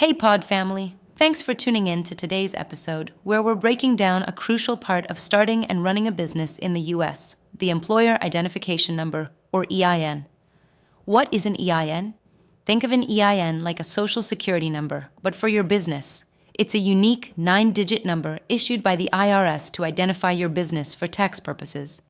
Hey, Pod family! Thanks for tuning in to today's episode, where we're breaking down a crucial part of starting and running a business in the US, the Employer Identification Number, or EIN. What is an EIN? Think of an EIN like a social security number, but for your business. It's a unique 9-digit number issued by the IRS to identify your business for tax purposes.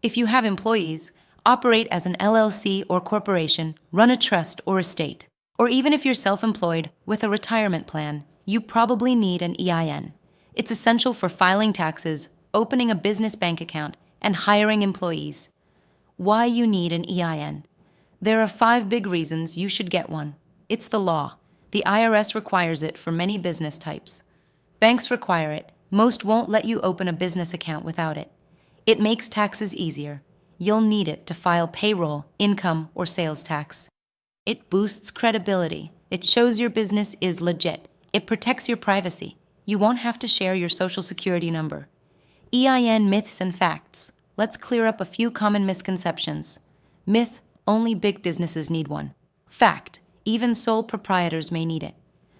If you have employees, operate as an LLC or corporation, run a trust or estate, or even if you're self-employed with a retirement plan, you probably need an EIN. It's essential for filing taxes, opening a business bank account, and hiring employees. Why you need an EIN? There are 5 big reasons you should get one. It's the law. The IRS requires it for many business types. Banks require it. Most won't let you open a business account without it. It makes taxes easier. You'll need it to file payroll, income, or sales tax. It boosts credibility. It shows your business is legit. It protects your privacy. You won't have to share your social security number. EIN myths and facts. Let's clear up a few common misconceptions. Myth: only big businesses need one. Fact: even sole proprietors may need it.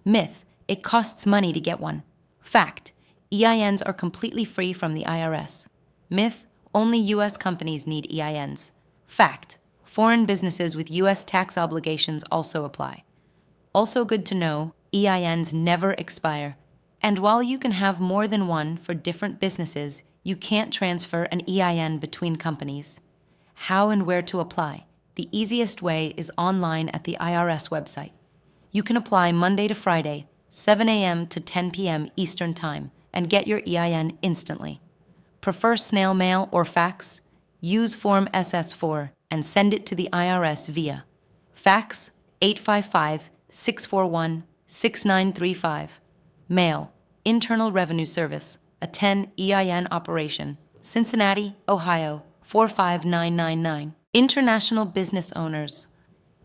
Myth: it costs money to get one. Fact: EINs are completely free from the IRS. Myth: only US companies need EINs. Fact: foreign businesses with US tax obligations also apply. Also good to know, EINs never expire. And while you can have more than one for different businesses, you can't transfer an EIN between companies. How and where to apply? The easiest way is online at the IRS website. You can apply Monday to Friday, 7 a.m. to 10 p.m. Eastern Time, and get your EIN instantly. Prefer snail mail or fax? Use Form SS4 and send it to the IRS via fax 855-641-6935. Mail, Internal Revenue Service, a 10 EIN operation, Cincinnati, Ohio, 45999. International business owners.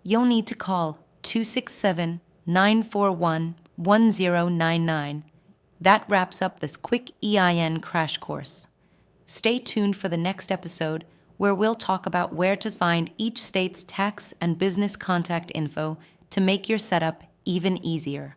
You'll need to call 267-941-1099. That wraps up this quick EIN crash course. Stay tuned for the next episode, where we'll talk about where to find each state's tax and business contact info to make your setup even easier.